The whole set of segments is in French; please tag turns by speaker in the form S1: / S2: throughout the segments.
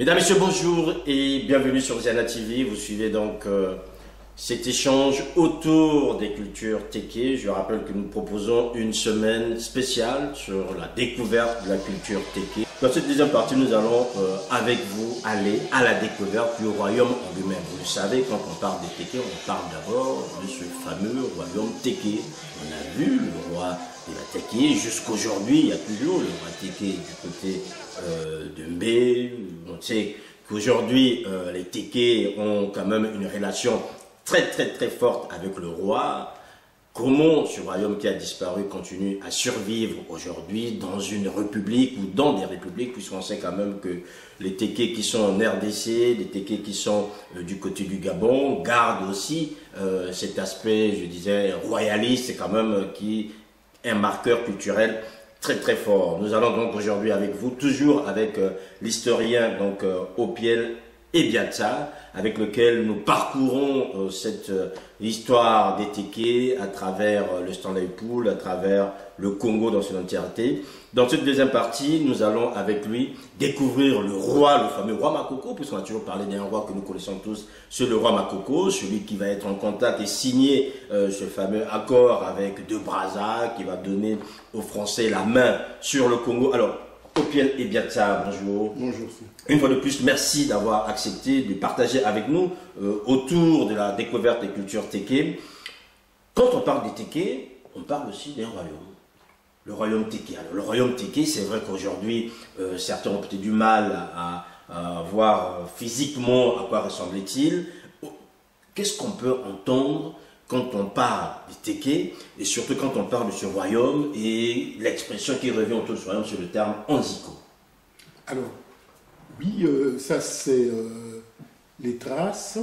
S1: Mesdames, Messieurs, bonjour et bienvenue sur Ziana TV. Vous suivez donc cet échange autour des cultures Téké. Je rappelle que nous proposons une semaine spéciale sur la découverte de la culture Téké. Dans cette deuxième partie, nous allons avec vous aller à la découverte du royaume en lui-même. Vous le savez, quand on parle des Téké, on parle d'abord de ce fameux royaume Téké. On a vu le roi de la Téké. Jusqu'aujourd'hui, il y a toujours le roi Téké du côté de Mbé. On sait qu'aujourd'hui, les Téké ont quand même une relation très forte avec le roi. Comment ce royaume qui a disparu continue à survivre aujourd'hui dans une république ou dans des républiques, puisqu'on sait quand même que les Téké qui sont en RDC, les Téké qui sont du côté du Gabon, gardent aussi cet aspect, je disais, royaliste, quand même, qui est un marqueur culturel très fort. Nous allons donc aujourd'hui avec vous, toujours avec l'historien Opiel Ebiata, avec lequel nous parcourons cette histoire des Téké à travers le Stanley Pool, à travers le Congo dans son entièreté. Dans cette deuxième partie, nous allons avec lui découvrir le roi, le fameux roi Makoko, puisqu'on a toujours parlé d'un roi que nous connaissons tous, c'est le roi Makoko, celui qui va être en contact et signer ce fameux accord avec De Brazza, qui va donner aux Français la main sur le Congo. Alors, Opiel Ebiata, bonjour.
S2: Bonjour.
S1: Une fois de plus, merci d'avoir accepté de partager avec nous autour de la découverte des cultures Téké. Quand on parle des Téké, on parle aussi d'un royaume. Le royaume Téké. Alors, le royaume Téké, c'est vrai qu'aujourd'hui, certains ont peut-être du mal à voir physiquement à quoi ressemblait-il. Qu'est-ce qu'on peut entendre quand on parle des Téké, et surtout quand on parle de ce royaume, et l'expression qui revient autour de ce royaume, c'est le terme Anziko.
S2: Alors, oui, ça c'est les traces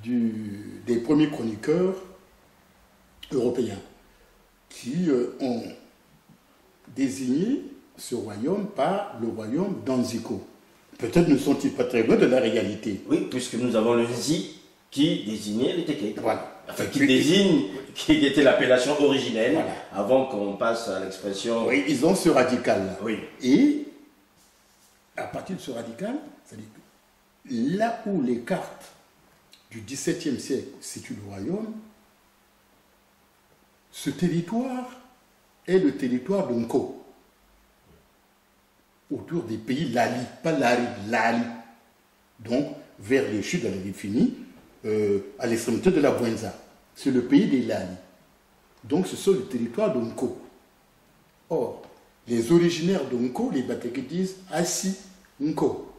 S2: des premiers chroniqueurs européens qui ont désigné ce royaume par le royaume d'Anziko. Peut-être ne sont-ils pas très loin de la réalité.
S1: Oui, puisque nous avons le Nzi qui désignait les Téké.
S2: Voilà.
S1: Enfin, qui était l'appellation originelle,
S2: voilà,
S1: avant qu'on passe à l'expression...
S2: Oui, ils ont ce radical-là.
S1: Oui.
S2: Et à partir de ce radical, c'est-à-dire que là où les cartes du XVIIe siècle situent le royaume, ce territoire est le territoire de Nko, autour des pays Lali, pas Lari, Lali, donc vers les chutes de la Définie, à l'extrémité de la Bouenza. C'est le pays des Lali. Donc ce sont le territoire de Nko. Or, les originaires de Nko, les Batéké disent Assi Nko.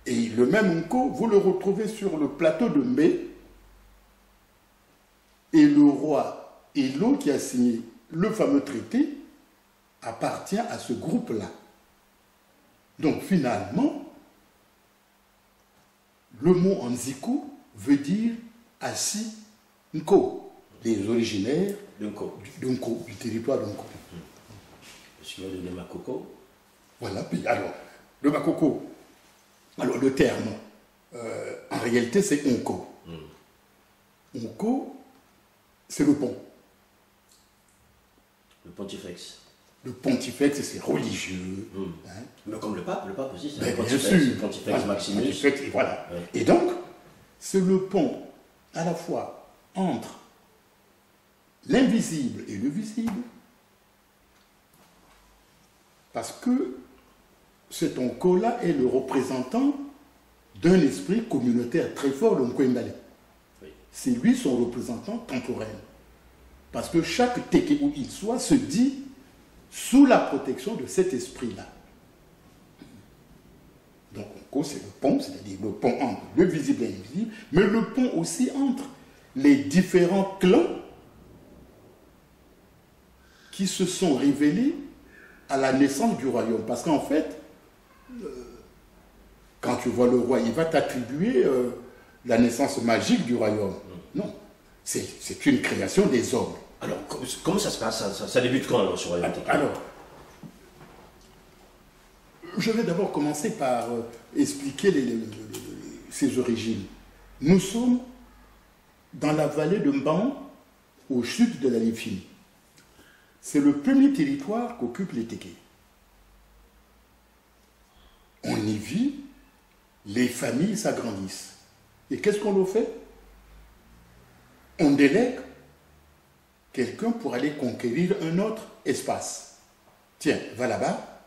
S2: Et le même Nko, vous le retrouvez sur le plateau de Mbé. Et le roi Elo, qui a signé le fameux traité, appartient à ce groupe-là. Donc finalement, le mot Anziko veut dire Assi Nko, les originaires
S1: de
S2: Nko, du territoire de Nko.
S1: Monsieur le Makoko.
S2: Voilà, puis alors, le Makoko, alors le terme, en réalité c'est Nko. Nko, c'est le pont.
S1: Le pontifex.
S2: Le pontifex, c'est religieux. Hein.
S1: Mais comme le pape aussi, c'est
S2: Ben,
S1: le pontifex,
S2: bien sûr.
S1: le pontifex
S2: Voilà,
S1: Maximus.
S2: Pontifex, et voilà.
S1: Ouais.
S2: Et donc, c'est le pont à la fois entre l'invisible et le visible, parce que cet Nko-là est le représentant d'un esprit communautaire très fort, le Nkwendale.
S1: Oui.
S2: C'est lui son représentant temporel. Parce que chaque Téké où il soit se dit sous la protection de cet esprit-là. Donc, Nko, c'est le pont, c'est-à-dire le pont entre le visible et l'invisible, mais le pont aussi entre les différents clans qui se sont révélés à la naissance du royaume. Parce qu'en fait, quand tu vois le roi, il va t'attribuer la naissance magique du royaume. Non, c'est une création des hommes.
S1: Alors, comment ça se passe? Ça débute quand, alors, ce royaume Téké?
S2: Alors, je vais d'abord commencer par expliquer ses origines. Nous sommes dans la vallée de Mban, au sud de la Léfini. C'est le premier territoire qu'occupent les Téké. On y vit, les familles s'agrandissent. Et qu'est-ce qu'on leur fait? On délègue quelqu'un pour aller conquérir un autre espace. Tiens, va là-bas,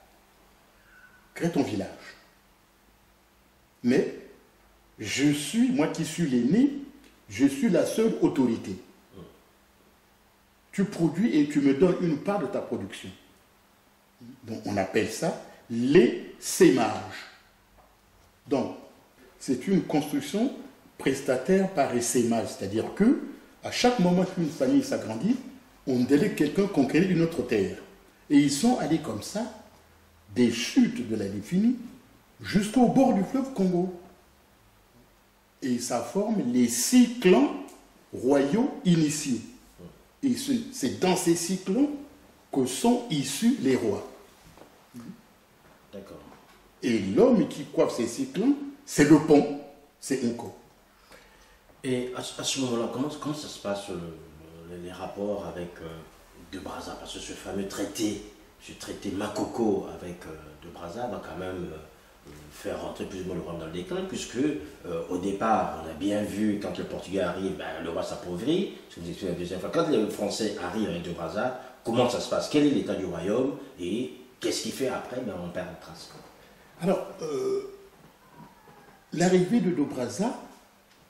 S2: crée ton village. Mais moi qui suis l'aîné, je suis la seule autorité. Tu produis et tu me donnes une part de ta production. Donc on appelle ça l'essaimage. Donc c'est une construction prestataire par essaimage, c'est-à-dire que à chaque moment qu'une famille s'agrandit, on délègue quelqu'un conquérir une autre terre. Et ils sont allés comme ça, des chutes de la définie, jusqu'au bord du fleuve Congo. Et ça forme les 6 clans royaux initiés. Et c'est dans ces 6 clans que sont issus les rois.
S1: D'accord.
S2: Et l'homme qui coiffe ces 6 clans, c'est le pont, c'est Nko.
S1: Et à ce moment-là, comment ça se passe, les rapports avec De Brazza? Parce que ce fameux traité, Makoko avec De Brazza va quand même faire rentrer plus ou moins le roi dans le déclin, puisque au départ, on a bien vu, quand le Portugais arrive, le roi s'appauvrit. Je vous explique la deuxième fois. Quand les Français arrivent avec De Brazza, comment ça se passe? Quel est l'état du royaume? Et qu'est-ce qu'il fait après? On perd la trace.
S2: Alors, l'arrivée de Brazza,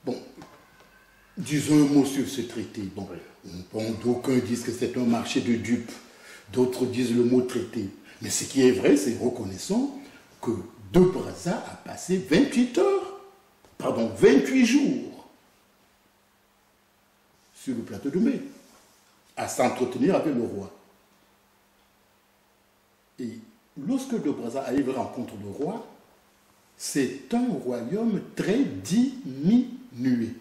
S2: bon, disons un mot sur ce traité. Bon, d'aucuns disent que c'est un marché de dupes, d'autres disent le mot traité. Mais ce qui est vrai, c'est reconnaissons que De Brazza a passé 28 jours sur le plateau de mai à s'entretenir avec le roi. Et lorsque De Brazza arrive à rencontre le roi, c'est un royaume très diminué.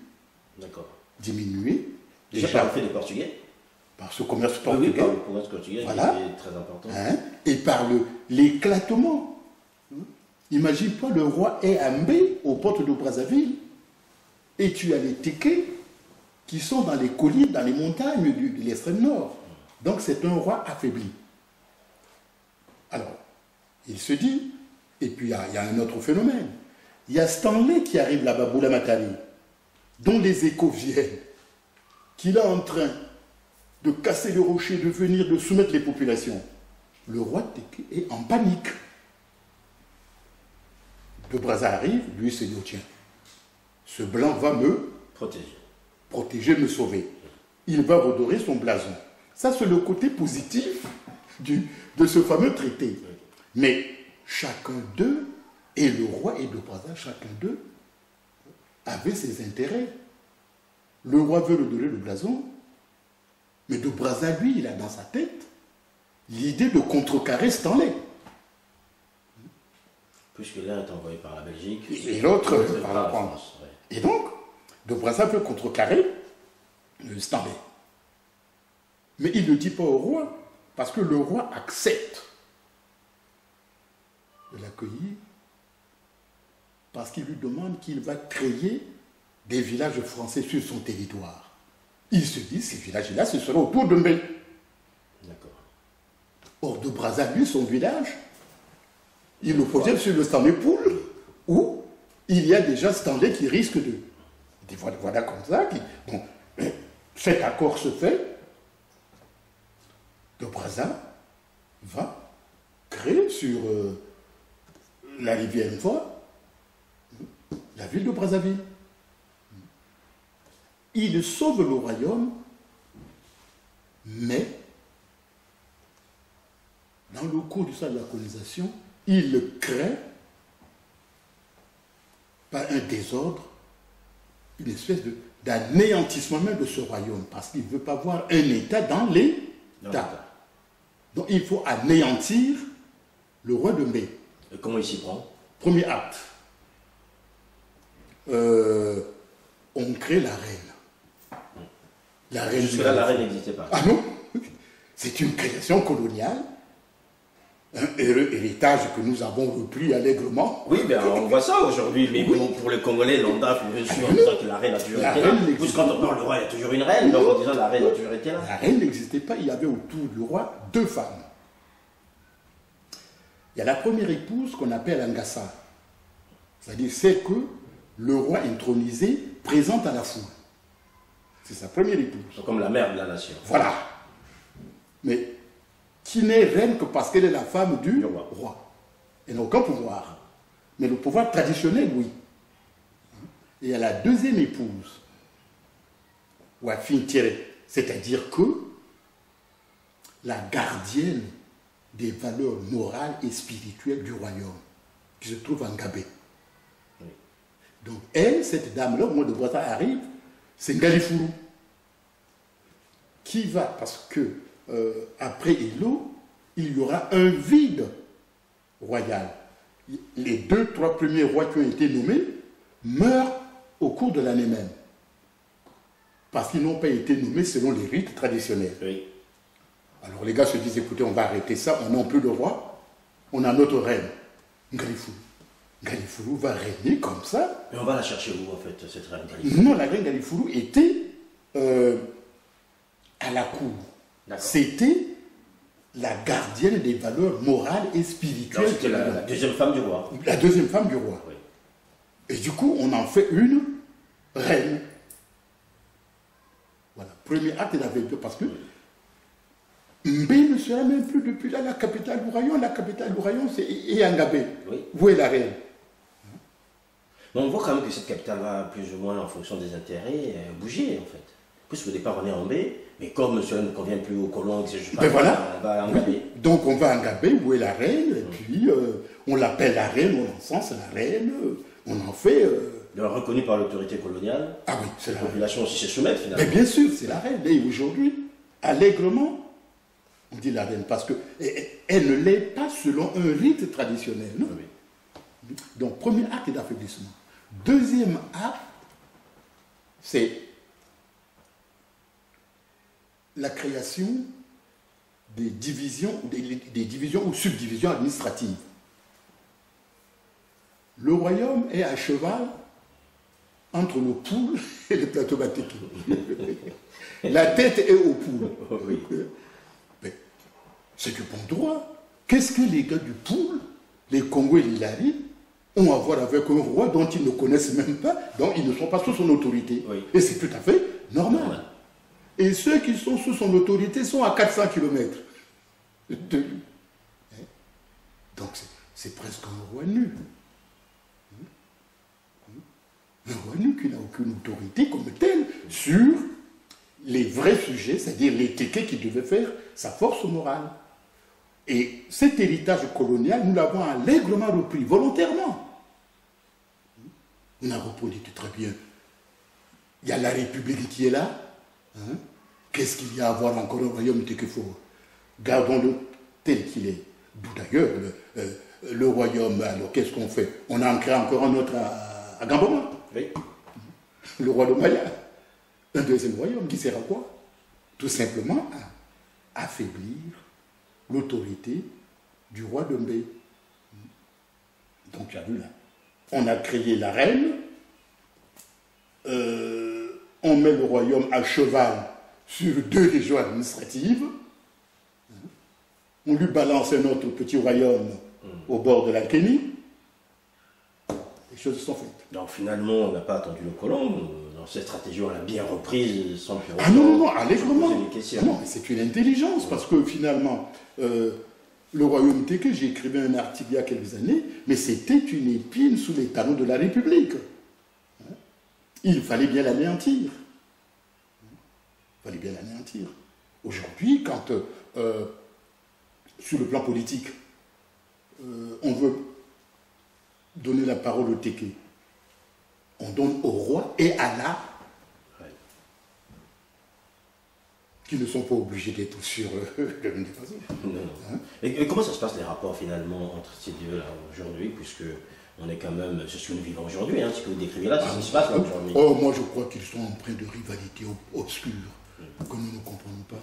S1: D'accord.
S2: Diminué.
S1: Déjà par le fait des Portugais?
S2: Par ce commerce portugais.
S1: Oui, par le commerce portugais,
S2: voilà.
S1: Qui est très important.
S2: Hein? Et par l'éclatement. Imagine-toi, le roi est à Mbé, aux portes de Brazzaville, et tu as les Tékés qui sont dans les collines, dans les montagnes de l'extrême nord. Donc c'est un roi affaibli. Alors, il se dit, et puis il y a un autre phénomène. Il y a Stanley qui arrive là-bas, Boula Matari, dont les échos viennent, qu'il est en train de casser le rocher, de venir, de soumettre les populations. Le roi Téké est en panique. De Brazza arrive, lui se dit, oh, tiens, ce blanc va me protéger, me sauver. Il va redorer son blason. Ça, c'est le côté positif de ce fameux traité. Mais chacun d'eux, et le roi et De Brazza, chacun d'eux, avait ses intérêts. Le roi veut redorer le blason, mais De Brazza, lui, il a dans sa tête l'idée de contrecarrer Stanley.
S1: Puisque l'un est envoyé par la Belgique.
S2: Et l'autre par la France. Ouais. Et donc, De Brazza veut contrecarrer Stanley. Mais il ne dit pas au roi, parce que le roi accepte de l'accueillir, parce qu'il lui demande qu'il va créer des villages français sur son territoire. Il se dit, ces villages-là, ce sera autour de Mbé.
S1: D'accord.
S2: Or, De Brazza, lui, son village, il le projette sur le Stanley Pool, où il y a déjà Stanley qui risque de... Voilà comme ça. Bon, cet accord se fait. De Brazza va créer sur la rivière Mva la ville de Brazzaville. Il sauve le royaume, mais dans le cours du de la colonisation, il crée, par un désordre, une espèce d'anéantissement même de ce royaume, parce qu'il ne veut pas voir un État dans l'État. Donc il faut anéantir le roi de Mbé.
S1: Et comment il s'y prend?
S2: Premier acte. On crée la reine. La reine.
S1: Jusque-là, la reine n'existait pas.
S2: Ah non, c'est une création coloniale. Un heureux héritage que nous avons repris allègrement.
S1: Oui, ben on voit ça aujourd'hui, mais oui. pour les Congolais, lambda, bien sûr, en disant que la reine a toujours été là. Parce quand on parle du roi, il y a toujours une reine, donc en disant la reine a toujours été là.
S2: La reine n'existait pas, il y avait autour du roi 2 femmes. Il y a la première épouse qu'on appelle Angassa. C'est-à-dire celle que le roi intronisé présente à la foule. C'est sa première épouse.
S1: Comme la mère de la nation.
S2: Voilà. Mais qui n'est reine que parce qu'elle est la femme du roi. Elle n'a aucun pouvoir. Mais le pouvoir traditionnel, oui. Et il y a la deuxième épouse, Wafin Tiré, c'est-à-dire que la gardienne des valeurs morales et spirituelles du royaume, qui se trouve en Gabé. Oui. Donc elle, cette dame-là, au moment de Boita arrive, c'est Ngalifuru, qui va, parce que après Elo, il y aura un vide royal. Les 2-3 premiers rois qui ont été nommés meurent au cours de l'année même. Parce qu'ils n'ont pas été nommés selon les rites traditionnels. Oui. Alors les gars se disent, écoutez, on va arrêter ça, on n'a plus de roi, on a notre reine, Ngalifuru. Ngalifuru va régner comme ça.
S1: Mais on va la chercher où, en fait, cette reine Ngalifuru?
S2: Non, la reine Ngalifuru était à la cour. C'était la gardienne des valeurs morales et spirituelles.
S1: C'était la deuxième femme du roi.
S2: La deuxième femme du roi. Oui. Et du coup, on en fait une reine. Voilà. Premier acte, il avait deux, parce que Mbé ne sera même plus depuis là la capitale du royaume. La capitale du royaume, c'est Yangabé. Oui. Où est la reine?
S1: Mais on voit quand même que cette capitale va plus ou moins, en fonction des intérêts, bouger, en fait. Plus au départ, on est en Mbé, mais comme cela ne convient plus aux colons,
S2: ben voilà.
S1: On va à Ngabé.
S2: Oui. Donc on va à Ngabé, où est la reine, et puis on l'appelle la reine, on encense la reine, on en fait...
S1: Reconnue par l'autorité coloniale.
S2: Ah oui, c'est la
S1: population aussi se soumet finalement.
S2: Mais bien sûr, c'est la reine. Et aujourd'hui, allègrement, on dit la reine parce qu'elle ne l'est pas selon un rite traditionnel. Non? Oui. Donc, premier acte d'affaiblissement. Deuxième acte, c'est la création des divisions, des divisions ou subdivisions administratives. Le royaume est à cheval entre le Poul et le plateau Bateki. La tête est au Poul. Oui. Mais c'est du bon droit. Qu'est-ce que les gars du Poul, les Congo et les Lari, ont à voir avec un roi dont ils ne connaissent même pas, dont ils ne sont pas sous son autorité? Oui. Et c'est tout à fait normal. Et ceux qui sont sous son autorité sont à 400 km de lui. Donc c'est presque un roi nul. Un roi nul qui n'a aucune autorité comme tel sur les vrais sujets, c'est-à-dire les téquets qui devaient faire sa force morale. Et cet héritage colonial, nous l'avons allègrement repris, volontairement. On a reproduit très bien. Il y a la République qui est là. Hein? Qu'est-ce qu'il y a à voir encore au royaume Tekefo? Gardons-le tel qu'il est. D'où d'ailleurs le royaume, alors qu'est-ce qu'on fait? On a en créé encore un autre à Gamboma. Oui. Le roi de Maya. Un deuxième royaume qui sert à quoi? Tout simplement à affaiblir l'autorité du roi de Mbé. Donc tu as vu là. On a créé la reine, on met le royaume à cheval sur 2 régions administratives, on lui balance un autre petit royaume au bord de la Kenny, les choses sont faites.
S1: Donc finalement, on n'a pas attendu le colon, dans cette stratégie, on l'a bien reprise sans plus.
S2: Ah non, allègrement. Non, c'est une intelligence, parce que finalement, le royaume Téké, j'ai écrit un article il y a quelques années, mais c'était une épine sous les talons de la République. Il fallait bien l'anéantir. Aujourd'hui, quand, sur le plan politique, on veut donner la parole au Téké, on donne au roi et à la qui ne sont pas obligés d'être sur de l'une des façons.
S1: Hein? Et comment ça se passe les rapports finalement entre ces deux-là aujourd'hui, puisque on est quand même, c'est ce que nous vivons aujourd'hui, hein, ce que vous décrivez là, c'est ce qui se passe là aujourd'hui.
S2: Oh, moi je crois qu'ils sont empreints de rivalité obscure, que nous ne comprenons pas.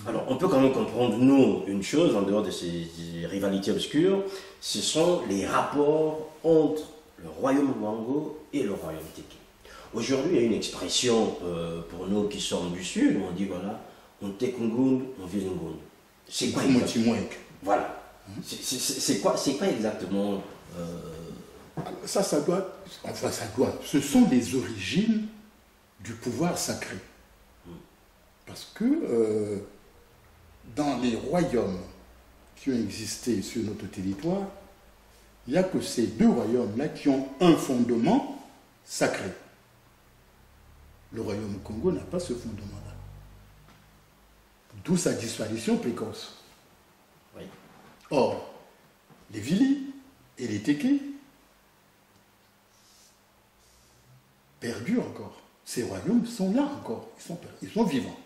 S1: Alors on peut quand même comprendre, nous, une chose, en dehors de ces rivalités obscures, ce sont les rapports entre le royaume Wango et le royaume Téké. Aujourd'hui, il y a une expression pour nous qui sommes du Sud, où on dit voilà, on Tekungund, on Vizungund. C'est quoi exactement? Voilà. C'est quoi exactement
S2: Ça doit, enfin ça doit, ce sont les origines du pouvoir sacré. Parce que dans les royaumes qui ont existé sur notre territoire, il n'y a que ces deux royaumes-là qui ont un fondement sacré. Le royaume Congo n'a pas ce fondement-là. D'où sa disparition précoce.
S1: Oui.
S2: Or, les Vili et les Téké perdurent encore. Ces royaumes sont là encore, ils sont vivants.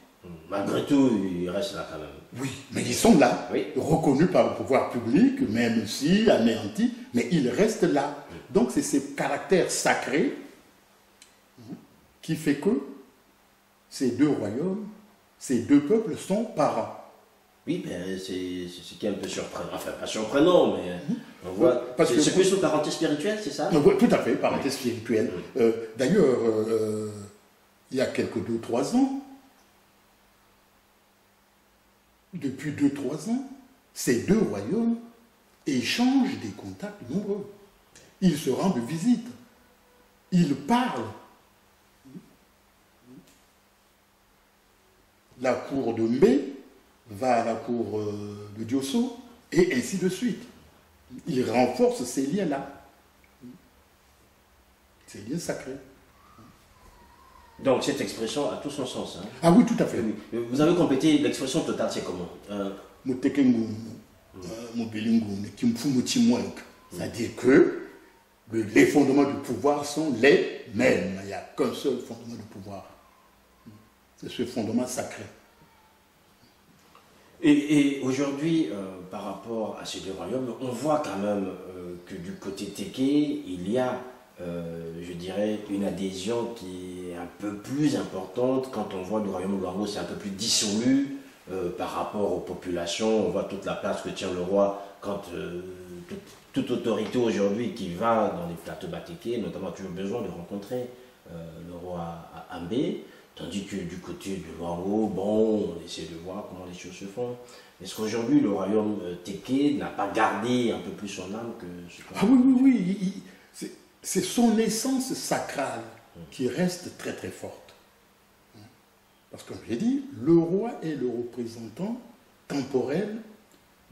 S1: Malgré tout, ils restent là quand même.
S2: Oui, mais ils sont là,
S1: oui.
S2: Reconnus par le pouvoir public, même si anéantis, mais ils restent là. Donc c'est ce caractère sacré qui fait que ces deux royaumes, ces deux peuples sont parents.
S1: Oui, mais c'est ce qui est un peu surprenant. Enfin, pas surprenant, mais on voit. C'est plus une parenté spirituelle, c'est ça?
S2: Oui, tout à fait, parenté spirituelle. D'ailleurs, il y a quelques 2-3 ans, depuis 2-3 ans, ces deux royaumes échangent des contacts nombreux. Ils se rendent visite. Ils parlent. La cour de Mbé va à la cour de Diosso, et ainsi de suite. Ils renforcent ces liens-là. Ces liens sacrés.
S1: Donc cette expression a tout son sens. Hein.
S2: Ah oui, tout à fait.
S1: Oui. Vous avez complété l'expression totale, c'est comment?
S2: C'est-à-dire que les fondements du pouvoir sont les mêmes. Il n'y a qu'un seul fondement du pouvoir. C'est ce fondement sacré.
S1: Et aujourd'hui, par rapport à ces deux royaumes, on voit quand même que du côté Téké, il y a, je dirais, une adhésion qui est un peu plus importante. Quand on voit le royaume Luango, c'est un peu plus dissolu par rapport aux populations. On voit toute la place que tient le roi quand toute autorité aujourd'hui qui va dans les plateaux Batéké, notamment, a toujours besoin de rencontrer le roi Ambé. Tandis que du côté de Luango, bon, on essaie de voir comment les choses se font. Est-ce qu'aujourd'hui, le royaume Téké n'a pas gardé un peu plus son âme que ce qu'on...
S2: Ah oui. C'est son essence sacrale qui reste très très forte. Parce que, comme j'ai dit, le roi est le représentant temporel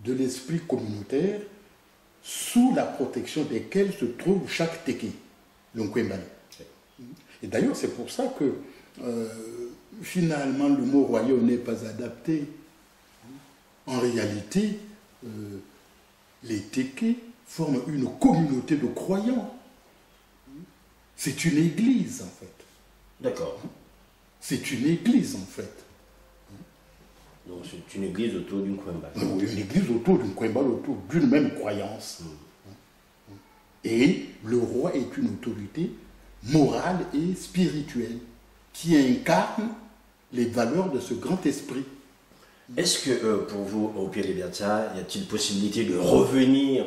S2: de l'esprit communautaire sous la protection desquels se trouve chaque Téké, le Nkwembani. Et d'ailleurs, c'est pour ça que finalement, le mot royaume n'est pas adapté. En réalité, les Téké forment une communauté de croyants. C'est une église, en fait.
S1: D'accord.
S2: C'est une église, en fait.
S1: Donc, c'est une église autour d'une Kwemba.
S2: Oui, une église autour d'une Kwemba, autour d'une même croyance. Et le roi est une autorité morale et spirituelle qui incarne les valeurs de ce grand esprit.
S1: Est-ce que pour vous, au Pied Liberta, y a-t-il possibilité de revenir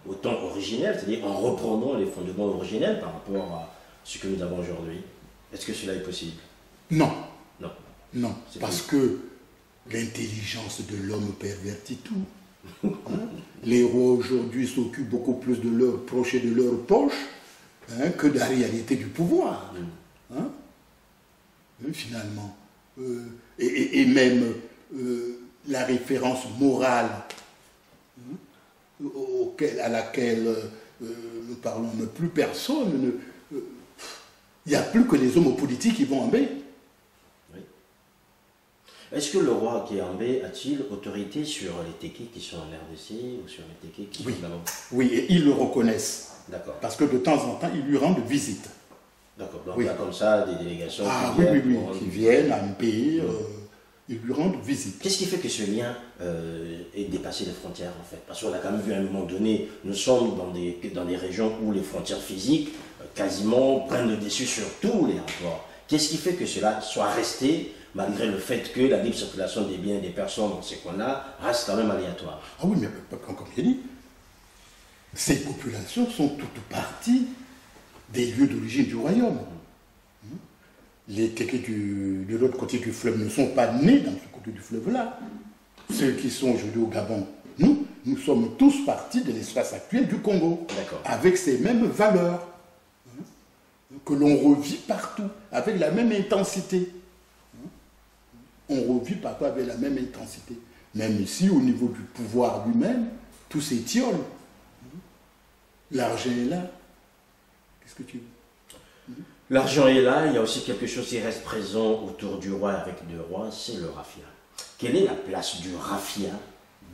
S1: au temps originel, c'est-à-dire en reprenant les fondements originels par rapport à ce que nous avons aujourd'hui? Est-ce que cela est possible?
S2: Non.
S1: Non.
S2: Non, parce que l'intelligence de l'homme pervertit tout. Les rois aujourd'hui s'occupent beaucoup plus de leurs proches et de leurs poches que de la réalité du pouvoir. Finalement. Et même la référence morale à laquelle nous parlons, plus personne, il n'y a plus que les hommes politiques qui vont en baie.
S1: Oui. Est-ce que le roi qui est en baie a-t-il autorité sur les Téké qui sont en RDC ou sur les Téké qui sont là-bas?
S2: Oui, et ils le reconnaissent.
S1: D'accord.
S2: Parce que de temps en temps, ils lui rendent visite.
S1: D'accord, donc il y a comme ça des délégations
S2: qui viennent à Mbé, ils lui rendent visite.
S1: Qu'est-ce qui fait que ce lien est dépassé les frontières en fait? Parce qu'on a quand même vu à un moment donné, nous sommes dans des régions où les frontières physiques quasiment prennent le dessus sur tous les rapports. Qu'est-ce qui fait que cela soit resté, malgré le fait que la libre circulation des biens et des personnes dans ces coins-là reste quand même aléatoire?
S2: Ah oui, mais comme j'ai dit, ces populations sont toutes parties des lieux d'origine du royaume. Les Téké de l'autre côté du fleuve ne sont pas nés dans ce côté du fleuve-là. Ceux qui sont aujourd'hui au Gabon nous sommes tous partis de l'espace actuel du Congo, avec ces mêmes valeurs que l'on revit partout, avec la même intensité. On revit partout avec la même intensité. Même ici, au niveau du pouvoir lui-même, tout s'étiole. L'argent est là. Qu'est-ce que tu veux?
S1: L'argent est là, il y a aussi quelque chose qui reste présent autour du roi avec le roi, c'est le raffia. Quelle est la place du raffia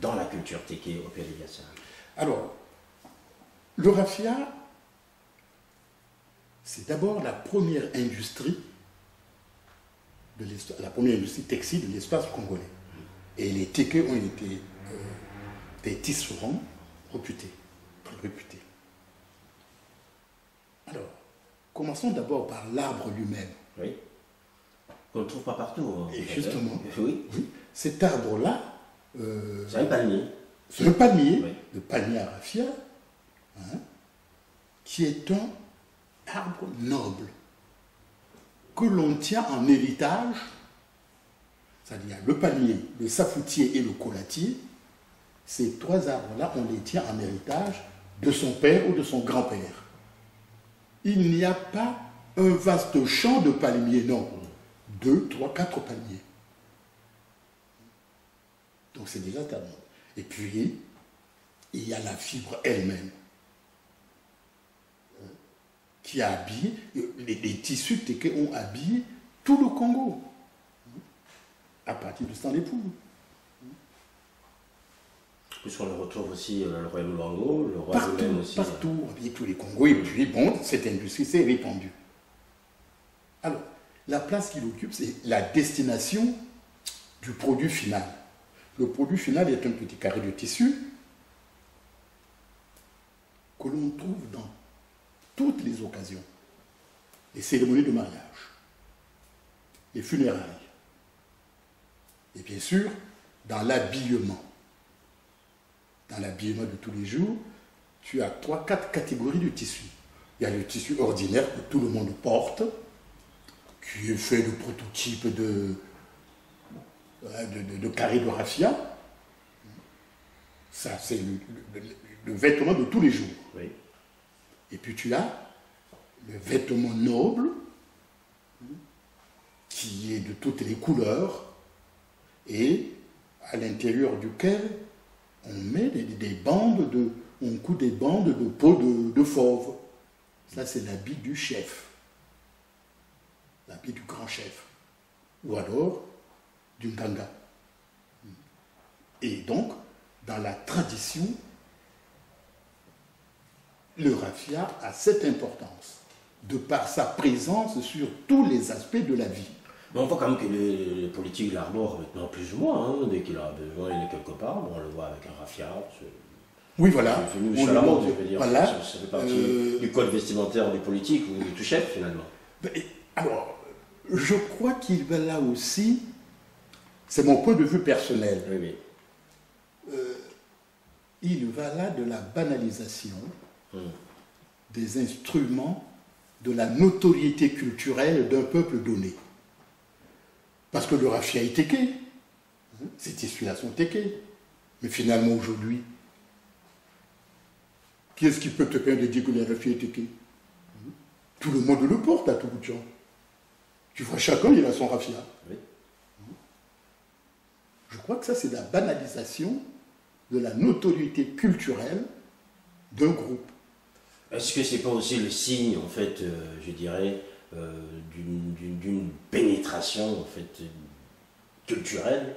S1: dans la culture téké au Péri-Bassa?
S2: Alors, le raffia, c'est d'abord la première industrie de la première industrie textile de l'espace congolais. Et les tékés ont été des tisserands réputés, très réputés. Alors, commençons d'abord par l'arbre lui-même.
S1: Oui. On ne le trouve pas partout. Hein,
S2: et justement,
S1: oui.
S2: Cet arbre-là...
S1: c'est un palmier.
S2: C'est un palmier,
S1: oui.
S2: Le palmier à raffia, qui est un arbre noble, que l'on tient en héritage, c'est-à-dire le palmier, le safoutier et le collatier. Ces trois arbres-là, on les tient en héritage de son père ou de son grand-père. Il n'y a pas un vaste champ de palmiers, non. 2, 3, 4 palmiers. Donc c'est déjà tellement. Et puis, il y a la fibre elle-même, qui a habillé, les tissus tékés ont habillé tout le Congo, à partir du sang des poules.
S1: Puisqu'on le retrouve aussi, le roi Luango, le roi lui-même aussi.
S2: Partout, habillé tous les Congos, et puis bon, cette industrie s'est répandue. Alors, la place qu'il occupe, c'est la destination du produit final. Le produit final est un petit carré de tissu que l'on trouve dans toutes les occasions. Les cérémonies de mariage, les funérailles, et bien sûr, dans l'habillement. Dans l'habillement de tous les jours, tu as 3-4 catégories de tissus. Il y a le tissu ordinaire que tout le monde porte, qui est fait de prototypes de carré de raffia. Ça, c'est le vêtement de tous les jours.
S1: Oui.
S2: Et puis tu as le vêtement noble, qui est de toutes les couleurs, et à l'intérieur duquel on met des bandes on coud des bandes de peau de fauve. Ça, c'est l'habit du chef, l'habit du grand chef, ou alors du nganga. Et donc, dans la tradition, le raffia a cette importance, de par sa présence sur tous les aspects de la vie.
S1: Mais on voit quand même que les politiques l'arborent maintenant plus ou moins, hein, dès qu'il a besoin, il est quelque part, bon, on le voit avec un raffia.
S2: Oui, voilà.
S1: C'est venu sur la mode, je veux dire.
S2: Voilà.
S1: Ça fait partie du code vestimentaire du politique ou du tout chef, finalement.
S2: Alors, je crois qu'il va là aussi, c'est mon point de vue personnel,
S1: Oui.
S2: Il va là de la banalisation des instruments de la notoriété culturelle d'un peuple donné. Parce que le raffia est téké, ces tissus-là sont tékés. Mais finalement, aujourd'hui, qui est-ce qui peut te permettre de dire que le raffia est téké? Tout le monde le porte à tout bout de champ. Tu vois, chacun, il a son raffia.
S1: Oui.
S2: Je crois que ça, c'est la banalisation de la notoriété culturelle d'un groupe.
S1: Est-ce que c'est pas aussi le signe, en fait, je dirais, d'une pénétration, en fait, culturelle,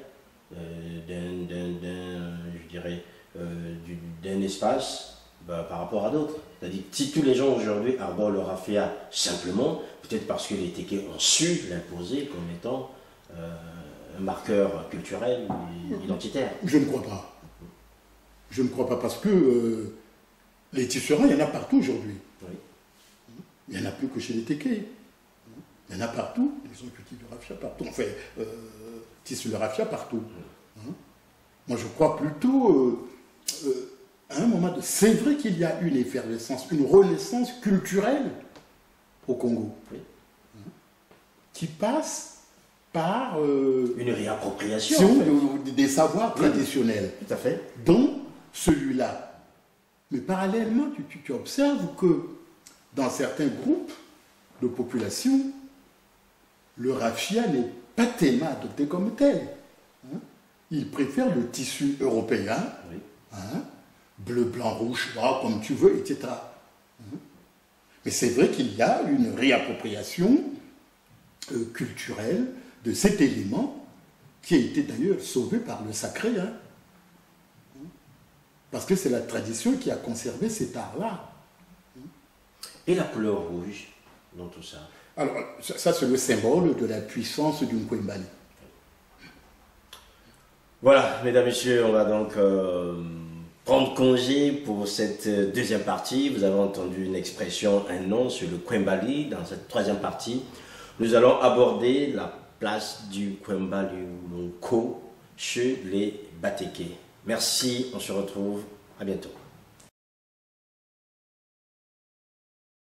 S1: d'un espace par rapport à d'autres? C'est-à-dire, si tous les gens aujourd'hui arborent le raffia simplement, peut-être parce que les tékés ont su l'imposer comme étant un marqueur culturel, identitaire.
S2: Je ne crois pas. Je ne crois pas parce que les tisserands, il y en a partout aujourd'hui.
S1: Oui.
S2: Il n'y en a plus que chez les tékés. Il y en a partout. Ils ont cultivé le raffia partout. On fait tissu le raffia partout. Moi, je crois plutôt à un moment c'est vrai qu'il y a une effervescence, une renaissance culturelle au Congo, qui passe par
S1: une réappropriation en fait.
S2: des savoirs traditionnels.
S1: Tout à fait.
S2: Dans celui-là. Mais parallèlement, tu observes que dans certains groupes de population, le raffia n'est pas tellement adopté comme tel. Hein? Ils préfèrent le tissu européen,
S1: Oui.
S2: hein? Bleu, blanc, rouge, noir, comme tu veux, etc. Hein? Mais c'est vrai qu'il y a une réappropriation culturelle de cet élément qui a été d'ailleurs sauvé par le sacré. Hein? Parce que c'est la tradition qui a conservé cet art-là.
S1: Et la couleur rouge dans tout ça?
S2: Alors, ça c'est le symbole de la puissance du Nkwembali.
S1: Voilà, mesdames, messieurs, on va donc prendre congé pour cette deuxième partie. Vous avez entendu une expression, un nom sur le Nkwembali. Dans cette troisième partie, nous allons aborder la place du Nkwembali Nko chez les Batéké. Merci, on se retrouve, à bientôt.